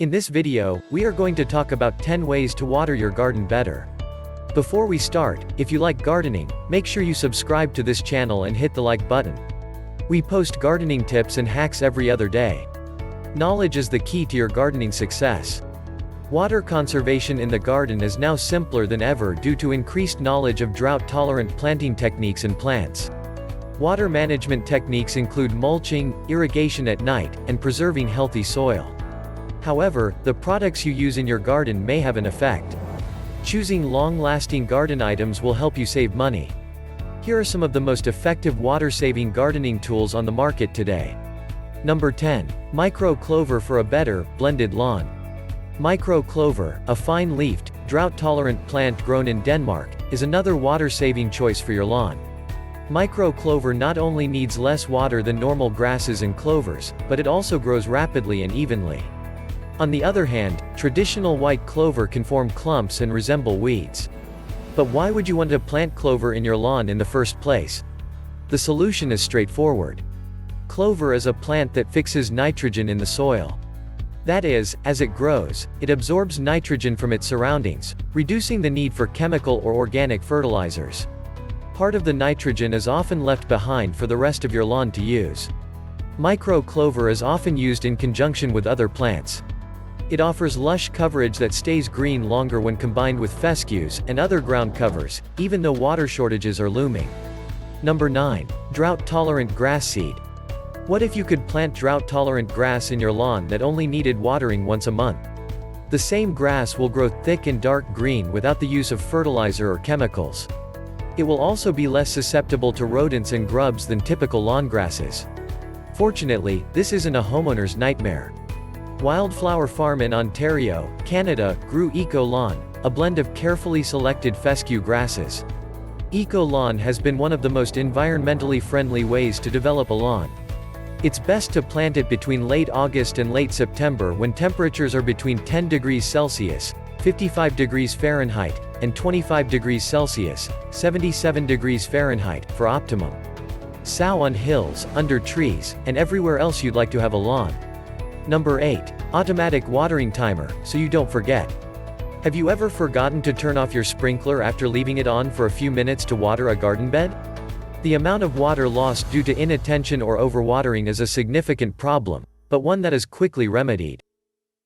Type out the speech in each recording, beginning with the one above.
In this video, we are going to talk about 10 ways to water your garden better. Before we start, if you like gardening, make sure you subscribe to this channel and hit the like button. We post gardening tips and hacks every other day. Knowledge is the key to your gardening success. Water conservation in the garden is now simpler than ever due to increased knowledge of drought-tolerant planting techniques and plants. Water management techniques include mulching, irrigation at night, and preserving healthy soil. However, the products you use in your garden may have an effect. Choosing long-lasting garden items will help you save money. Here are some of the most effective water-saving gardening tools on the market today. Number 10. Micro clover for a better, blended lawn. Micro clover, a fine-leafed, drought-tolerant plant grown in Denmark, is another water-saving choice for your lawn. Micro clover not only needs less water than normal grasses and clovers, but it also grows rapidly and evenly. On the other hand, traditional white clover can form clumps and resemble weeds. But why would you want to plant clover in your lawn in the first place? The solution is straightforward. Clover is a plant that fixes nitrogen in the soil. That is, as it grows, it absorbs nitrogen from its surroundings, reducing the need for chemical or organic fertilizers. Part of the nitrogen is often left behind for the rest of your lawn to use. Micro clover is often used in conjunction with other plants. It offers lush coverage that stays green longer when combined with fescues and other ground covers, even though water shortages are looming. Number 9. Drought-tolerant grass seed. What if you could plant drought-tolerant grass in your lawn that only needed watering once a month? The same grass will grow thick and dark green without the use of fertilizer or chemicals. It will also be less susceptible to rodents and grubs than typical lawn grasses. Fortunately, this isn't a homeowner's nightmare. Wildflower Farm in Ontario, Canada, grew Eco Lawn, a blend of carefully selected fescue grasses. Eco Lawn has been one of the most environmentally friendly ways to develop a lawn. It's best to plant it between late August and late September when temperatures are between 10 degrees Celsius, 55 degrees Fahrenheit, and 25 degrees Celsius, 77 degrees Fahrenheit, for optimum. Sow on hills, under trees, and everywhere else you'd like to have a lawn. Number 8. Automatic watering timer, so you don't forget. Have you ever forgotten to turn off your sprinkler after leaving it on for a few minutes to water a garden bed? The amount of water lost due to inattention or overwatering is a significant problem, but one that is quickly remedied.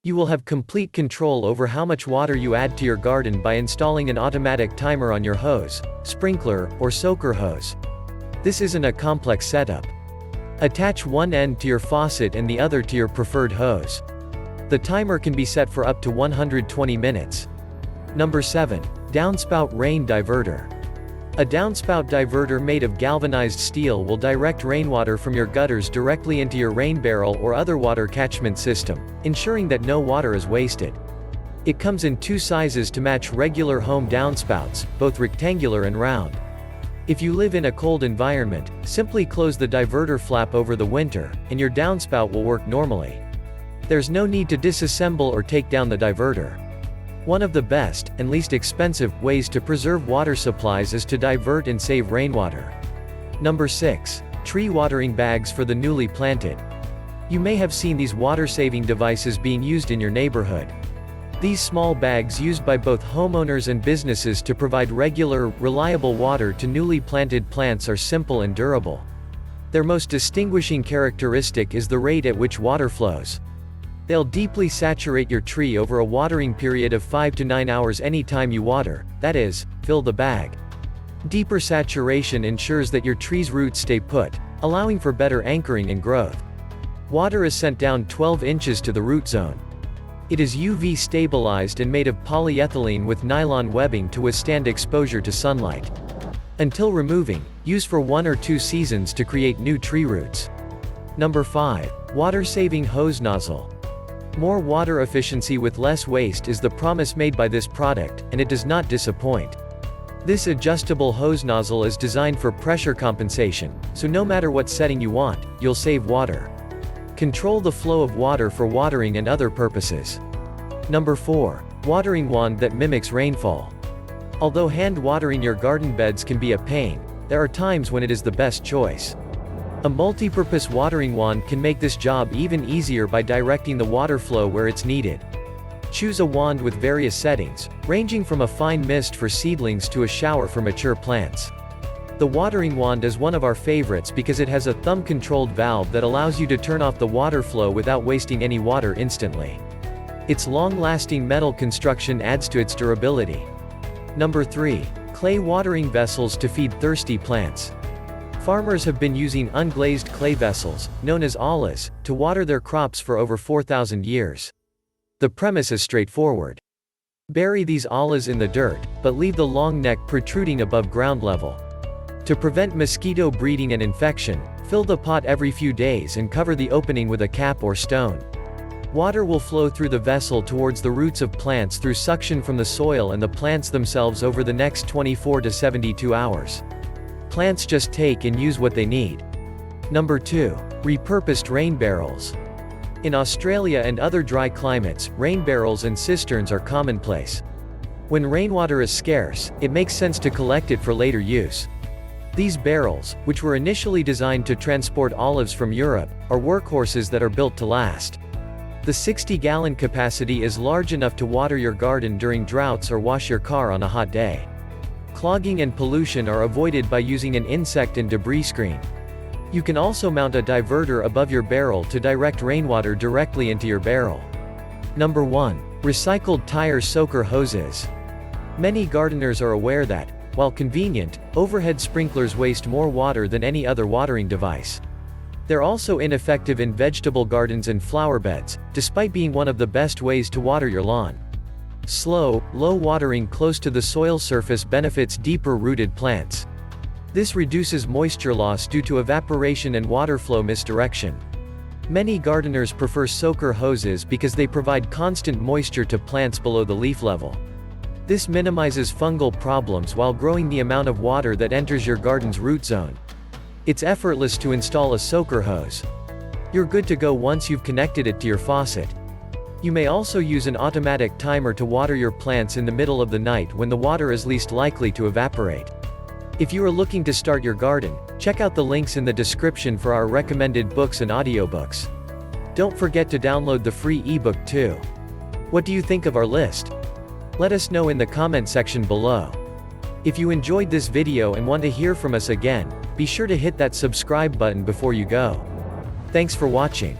You will have complete control over how much water you add to your garden by installing an automatic timer on your hose, sprinkler, or soaker hose. This isn't a complex setup. Attach one end to your faucet and the other to your preferred hose. The timer can be set for up to 120 minutes. Number 7. Downspout rain diverter. A downspout diverter made of galvanized steel will direct rainwater from your gutters directly into your rain barrel or other water catchment system, ensuring that no water is wasted. It comes in two sizes to match regular home downspouts, both rectangular and round. If you live in a cold environment, simply close the diverter flap over the winter, and your downspout will work normally. There's no need to disassemble or take down the diverter. One of the best, and least expensive, ways to preserve water supplies is to divert and save rainwater. Number 6. Tree watering bags for the newly planted. You may have seen these water-saving devices being used in your neighborhood. These small bags used by both homeowners and businesses to provide regular, reliable water to newly planted plants are simple and durable. Their most distinguishing characteristic is the rate at which water flows. They'll deeply saturate your tree over a watering period of 5 to 9 hours anytime you water, that is, fill the bag. Deeper saturation ensures that your tree's roots stay put, allowing for better anchoring and growth. Water is sent down 12 inches to the root zone. It is UV stabilized and made of polyethylene with nylon webbing to withstand exposure to sunlight. Until removing, use for 1 or 2 seasons to create new tree roots. Number 5. Water-saving hose nozzle. More water efficiency with less waste is the promise made by this product, and it does not disappoint. This adjustable hose nozzle is designed for pressure compensation, so no matter what setting you want, you'll save water. Control the flow of water for watering and other purposes. Number 4. Watering wand that mimics rainfall. Although hand watering your garden beds can be a pain, there are times when it is the best choice. A multi-purpose watering wand can make this job even easier by directing the water flow where it's needed. Choose a wand with various settings, ranging from a fine mist for seedlings to a shower for mature plants. The watering wand is one of our favorites because it has a thumb-controlled valve that allows you to turn off the water flow without wasting any water instantly. Its long-lasting metal construction adds to its durability. Number 3. Clay watering vessels to feed thirsty plants. Farmers have been using unglazed clay vessels, known as ollas, to water their crops for over 4,000 years. The premise is straightforward. Bury these ollas in the dirt, but leave the long neck protruding above ground level. To prevent mosquito breeding and infection, fill the pot every few days and cover the opening with a cap or stone. Water will flow through the vessel towards the roots of plants through suction from the soil and the plants themselves over the next 24 to 72 hours. Plants just take and use what they need. Number 2. Repurposed rain barrels. In Australia and other dry climates, rain barrels and cisterns are commonplace. When rainwater is scarce, it makes sense to collect it for later use. These barrels, which were initially designed to transport olives from Europe, are workhorses that are built to last. The 60-gallon capacity is large enough to water your garden during droughts or wash your car on a hot day. Clogging and pollution are avoided by using an insect and debris screen. You can also mount a diverter above your barrel to direct rainwater directly into your barrel. Number 1. Recycled tire soaker hoses. Many gardeners are aware that, while convenient, overhead sprinklers waste more water than any other watering device. They're also ineffective in vegetable gardens and flower beds, despite being one of the best ways to water your lawn. Slow, low watering close to the soil surface benefits deeper-rooted plants. This reduces moisture loss due to evaporation and water flow misdirection. Many gardeners prefer soaker hoses because they provide constant moisture to plants below the leaf level. This minimizes fungal problems while growing the amount of water that enters your garden's root zone. It's effortless to install a soaker hose. You're good to go once you've connected it to your faucet. You may also use an automatic timer to water your plants in the middle of the night when the water is least likely to evaporate. If you are looking to start your garden, check out the links in the description for our recommended books and audiobooks. Don't forget to download the free ebook too. What do you think of our list? Let us know in the comment section below. If you enjoyed this video and want to hear from us again, be sure to hit that subscribe button before you go. Thanks for watching.